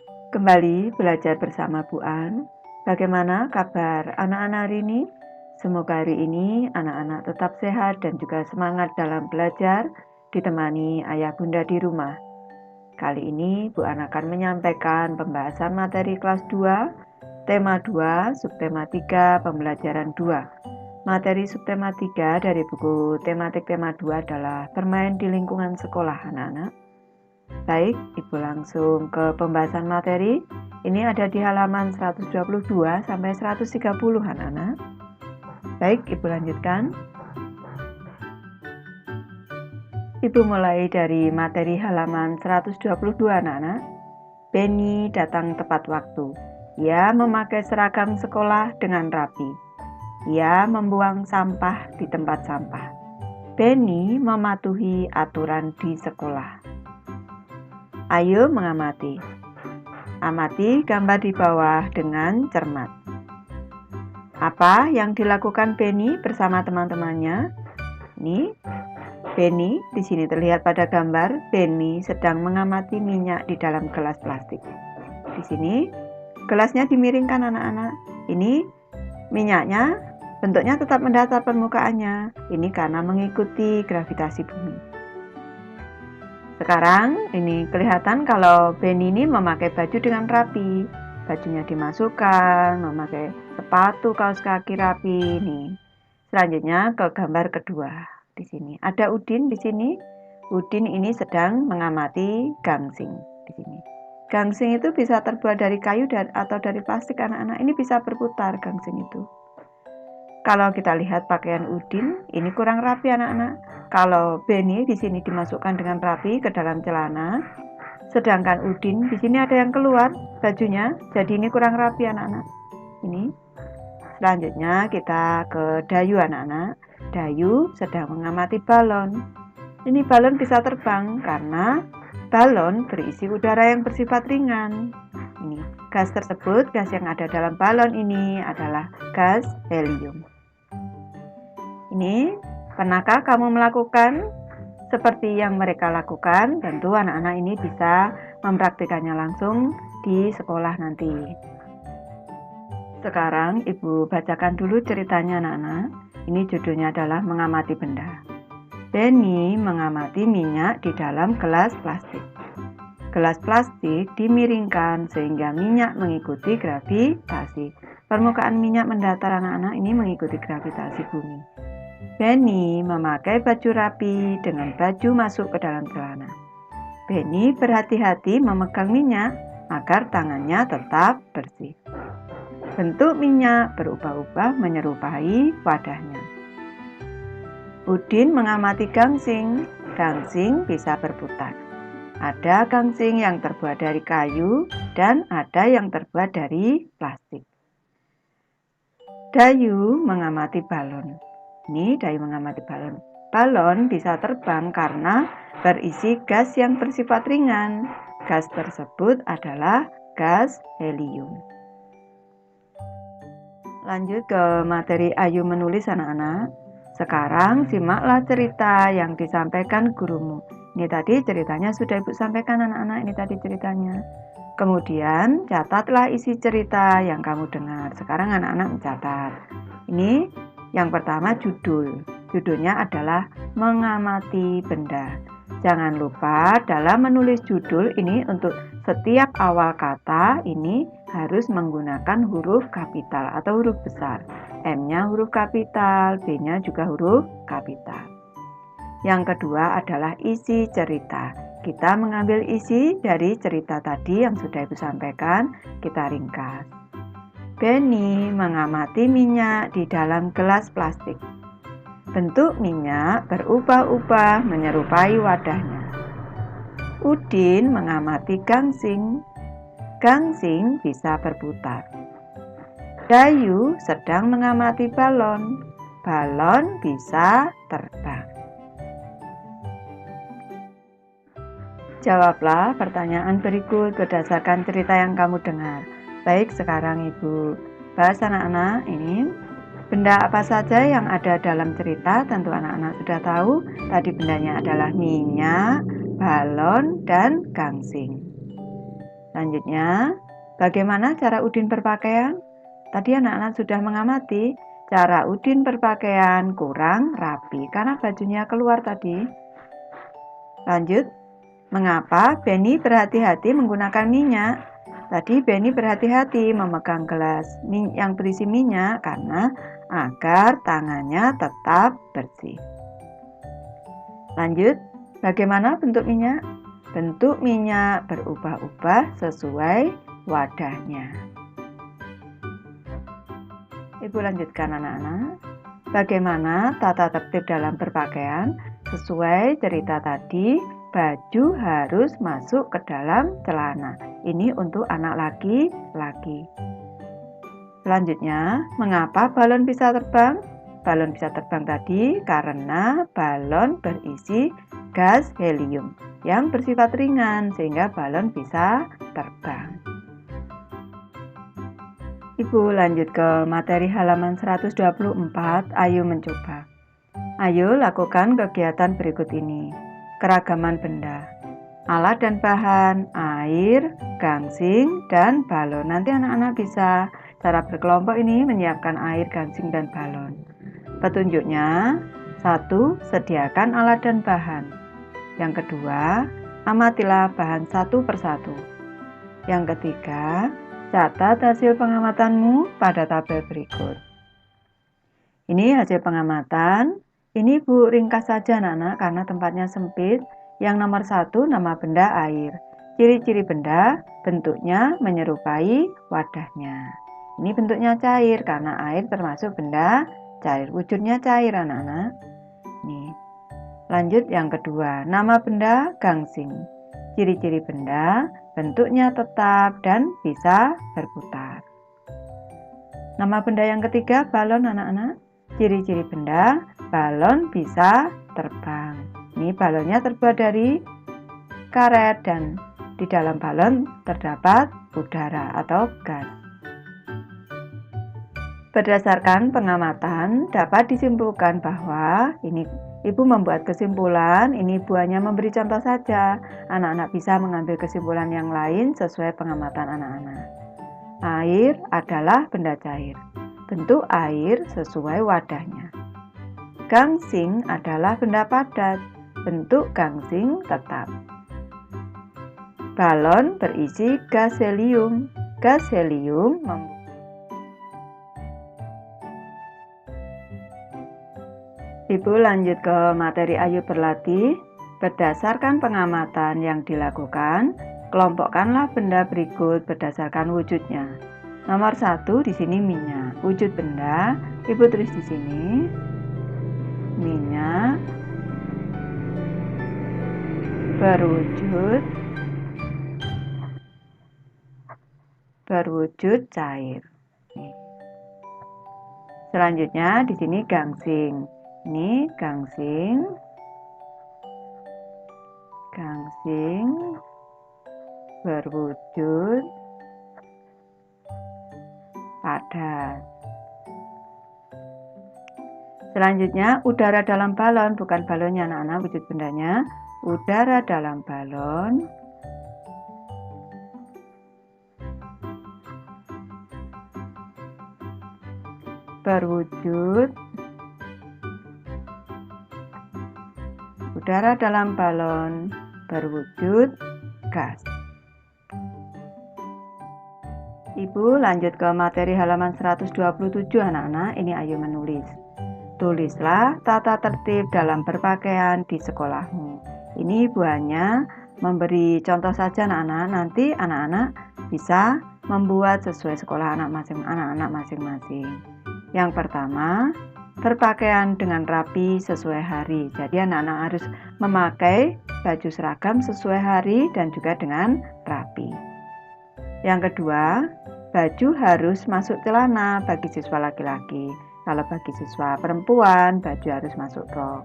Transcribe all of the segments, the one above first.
Kembali belajar bersama Bu An. Bagaimana kabar anak-anak hari ini? Semoga hari ini anak-anak tetap sehat dan juga semangat dalam belajar, ditemani ayah bunda di rumah. Kali ini Bu An akan menyampaikan pembahasan materi kelas 2, tema 2, subtema 3, pembelajaran 2. Materi subtema 3 dari buku tematik tema 2 adalah bermain di lingkungan sekolah anak-anak. Baik, Ibu langsung ke pembahasan materi. Ini ada di halaman 122 sampai 130 anak-anak. Baik, Ibu lanjutkan. Ibu mulai dari materi halaman 122 anak-anak. Benny datang tepat waktu. Ia memakai seragam sekolah dengan rapi. Ia membuang sampah di tempat sampah. Benny mematuhi aturan di sekolah. Ayo mengamati. Amati gambar di bawah dengan cermat. Apa yang dilakukan Benny bersama teman-temannya? Ini Benny, di sini terlihat pada gambar Benny sedang mengamati minyak di dalam gelas plastik. Di sini gelasnya dimiringkan anak-anak. Ini minyaknya bentuknya tetap mendatar permukaannya. Ini karena mengikuti gravitasi bumi. Sekarang ini kelihatan kalau Benny ini memakai baju dengan rapi. Bajunya dimasukkan, memakai sepatu, kaos kaki rapi. Nih. Selanjutnya ke gambar kedua. Di sini ada Udin di sini. Udin ini sedang mengamati gangsing di sini. Gangsing itu bisa terbuat dari kayu atau dari plastik anak-anak. Ini bisa berputar gangsing itu. Kalau kita lihat pakaian Udin, ini kurang rapi anak-anak. Kalau Benny di sini dimasukkan dengan rapi ke dalam celana, sedangkan Udin di sini ada yang keluar bajunya, jadi ini kurang rapi anak-anak. Ini. Selanjutnya kita ke Dayu anak-anak. Dayu sedang mengamati balon. Ini balon bisa terbang karena balon berisi udara yang bersifat ringan. Ini gas tersebut, gas yang ada dalam balon ini adalah gas helium. Ini, pernahkah kamu melakukan seperti yang mereka lakukan? Tentu anak-anak ini bisa mempraktikannya langsung di sekolah nanti. Sekarang Ibu bacakan dulu ceritanya anak-anak. Ini judulnya adalah mengamati benda. Benny mengamati minyak di dalam gelas plastik. Gelas plastik dimiringkan sehingga minyak mengikuti gravitasi. Permukaan minyak mendatar anak-anak ini mengikuti gravitasi bumi. Benny memakai baju rapi dengan baju masuk ke dalam celana. Benny berhati-hati memegang minyak agar tangannya tetap bersih. Bentuk minyak berubah-ubah menyerupai wadahnya. Udin mengamati gangsing. Gangsing bisa berputar. Ada gangsing yang terbuat dari kayu dan ada yang terbuat dari plastik. Dayu mengamati balon. Ini Dayu mengamati balon. Balon bisa terbang karena berisi gas yang bersifat ringan. Gas tersebut adalah gas helium. Lanjut ke materi Ayu menulis anak-anak. Sekarang simaklah cerita yang disampaikan gurumu. Ini tadi ceritanya sudah Ibu sampaikan anak-anak, ini tadi ceritanya. Kemudian catatlah isi cerita yang kamu dengar. Sekarang anak-anak mencatat. Ini yang pertama judul. Judulnya adalah mengamati benda. Jangan lupa dalam menulis judul ini untuk setiap awal kata ini harus menggunakan huruf kapital atau huruf besar. M-nya huruf kapital, B-nya juga huruf kapital. Yang kedua adalah isi cerita. Kita mengambil isi dari cerita tadi yang sudah Ibu sampaikan, kita ringkas. Benny mengamati minyak di dalam gelas plastik. Bentuk minyak berubah-ubah menyerupai wadahnya. Udin mengamati gangsing. Gangsing bisa berputar. Dayu sedang mengamati balon. Balon bisa terbang. Jawablah pertanyaan berikut berdasarkan cerita yang kamu dengar. Baik, sekarang Ibu bahas anak-anak ini. Benda apa saja yang ada dalam cerita? Tentu anak-anak sudah tahu. Tadi bendanya adalah minyak, balon, dan gangsing. Selanjutnya, bagaimana cara Udin berpakaian? Tadi anak-anak sudah mengamati cara Udin berpakaian kurang rapi karena bajunya keluar tadi. Lanjut, mengapa Benny berhati-hati menggunakan minyak? Tadi Benny berhati-hati memegang gelas yang berisi minyak karena agar tangannya tetap bersih. Lanjut, bagaimana bentuk minyak? Bentuk minyak berubah-ubah sesuai wadahnya. Ibu lanjutkan anak-anak. Bagaimana tata tertib dalam berpakaian? Sesuai cerita tadi, baju harus masuk ke dalam celana. Ini untuk anak laki-laki. Selanjutnya, mengapa balon bisa terbang? Balon bisa terbang tadi karena balon berisi gas helium yang bersifat ringan sehingga balon bisa terbang. Ibu lanjut ke materi halaman 124, ayo mencoba. Ayo lakukan kegiatan berikut ini. Keragaman benda, alat dan bahan, air, gangsing, dan balon. Nanti anak-anak bisa cara berkelompok ini menyiapkan air, gangsing, dan balon. Petunjuknya, 1. Sediakan alat dan bahan. Yang kedua, amatilah bahan satu persatu. Yang ketiga, catat hasil pengamatanmu pada tabel berikut. Ini hasil pengamatan. Ini Bu ringkas saja anak-anak karena tempatnya sempit. Yang nomor 1, nama benda air. Ciri-ciri benda, bentuknya menyerupai wadahnya. Ini bentuknya cair karena air termasuk benda cair. Wujudnya cair anak-anak. Nih. Lanjut yang kedua, nama benda gangsing. Ciri-ciri benda, bentuknya tetap dan bisa berputar. Nama benda yang ketiga, balon anak-anak. Ciri-ciri benda, balon bisa terbang. Ini balonnya terbuat dari karet dan di dalam balon terdapat udara atau gas. Berdasarkan pengamatan, dapat disimpulkan bahwa ini Ibu membuat kesimpulan, ini Ibu hanya memberi contoh saja. Anak-anak bisa mengambil kesimpulan yang lain sesuai pengamatan anak-anak. Air adalah benda cair. Bentuk air sesuai wadahnya. Gangsing adalah benda padat. Bentuk gangsing tetap. Balon berisi gas helium. Gas helium Ibu lanjut ke materi ayo berlatih. Berdasarkan pengamatan yang dilakukan, kelompokkanlah benda berikut berdasarkan wujudnya. Nomor 1 di sini minyak. Wujud benda, Ibu tulis di sini. Minyak berwujud cair. Selanjutnya di sini gangsing. Ini gangsing berwujud padat. Selanjutnya udara dalam balon, bukan balonnya anak-anak, wujud bendanya udara dalam balon berwujud udara dalam balon berwujud gas. Ibu lanjut ke materi halaman 127 anak-anak. Ini ayo menulis. Tulislah tata tertib dalam berpakaian di sekolahmu. Ini Ibu hanya memberi contoh saja anak-anak. Nanti anak-anak bisa membuat sesuai sekolah anak-anak masing-masing. Yang pertama, berpakaian dengan rapi sesuai hari. Jadi anak-anak harus memakai baju seragam sesuai hari dan juga dengan rapi. Yang kedua, baju harus masuk celana bagi siswa laki-laki. Kalau bagi siswa perempuan, baju harus masuk rok.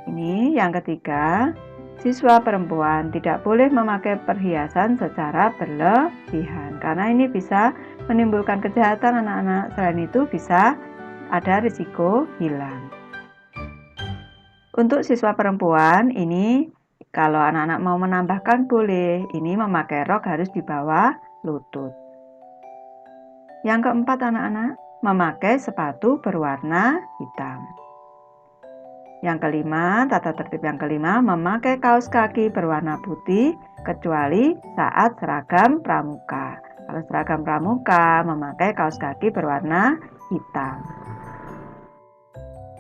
Ini yang ketiga, siswa perempuan tidak boleh memakai perhiasan secara berlebihan karena ini bisa menimbulkan kejahatan anak-anak. Selain itu bisa ada risiko hilang. Untuk siswa perempuan ini Kalau anak-anak mau menambahkan boleh, ini memakai rok harus di bawah lutut. Yang keempat anak-anak, memakai sepatu berwarna hitam. Yang kelima, tata tertib yang kelima, memakai kaos kaki berwarna putih kecuali saat seragam pramuka. Kalau seragam pramuka, memakai kaos kaki berwarna hitam.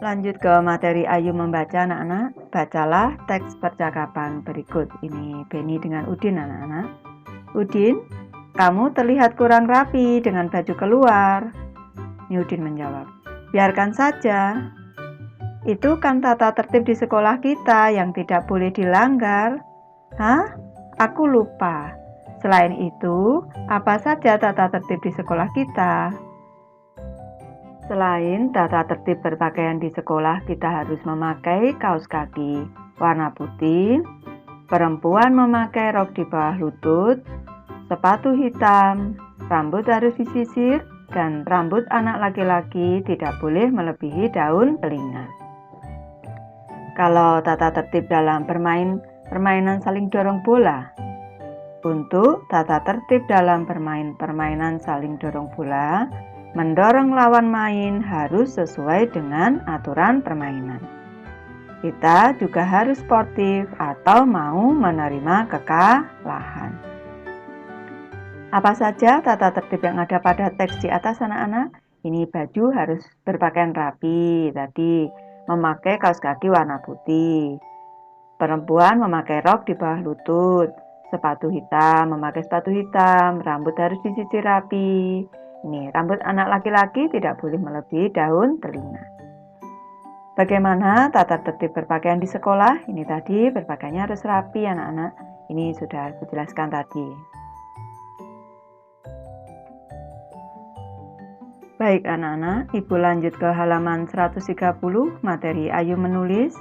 Lanjut ke materi Ayu membaca anak-anak. Bacalah teks percakapan berikut. Ini Beni dengan Udin anak-anak. Udin, kamu terlihat kurang rapi dengan baju keluar. Udin menjawab, biarkan saja. Itu kan tata tertib di sekolah kita yang tidak boleh dilanggar. Hah? Aku lupa. Selain itu, apa saja tata tertib di sekolah kita? Selain tata tertib berpakaian di sekolah, kita harus memakai kaos kaki warna putih, perempuan memakai rok di bawah lutut, sepatu hitam, rambut harus disisir, dan rambut anak laki-laki tidak boleh melebihi daun telinga. Kalau tata tertib dalam permainan saling dorong bola. Untuk tata tertib dalam permainan saling dorong bola, mendorong lawan main harus sesuai dengan aturan permainan. Kita juga harus sportif atau mau menerima kekalahan. Apa saja tata tertib yang ada pada teks di atas anak-anak? Ini baju harus berpakaian rapi tadi. Memakai kaos kaki warna putih. Perempuan memakai rok di bawah lutut. Sepatu hitam, memakai sepatu hitam. Rambut harus disisir rapi. Ini rambut anak laki-laki tidak boleh melebihi daun telinga. Bagaimana tata tertib berpakaian di sekolah? Ini tadi berpakaiannya harus rapi anak-anak. Ini sudah dijelaskan tadi. Baik anak-anak, Ibu lanjut ke halaman 130 materi Ayu menulis.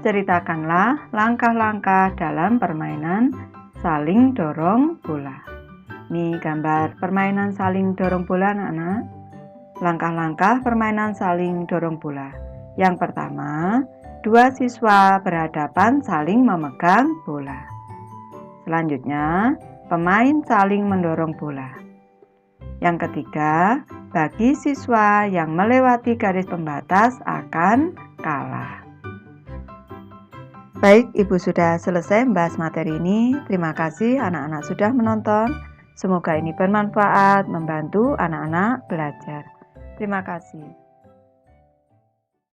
Ceritakanlah langkah-langkah dalam permainan saling dorong bola. Ini gambar permainan saling dorong bola anak-anak. Langkah-langkah permainan saling dorong bola. Yang pertama, dua siswa berhadapan saling memegang bola. Selanjutnya, pemain saling mendorong bola. Yang ketiga, bagi siswa yang melewati garis pembatas akan kalah. Baik, Ibu sudah selesai membahas materi ini. Terima kasih anak-anak sudah menonton. Semoga ini bermanfaat, membantu anak-anak belajar. Terima kasih.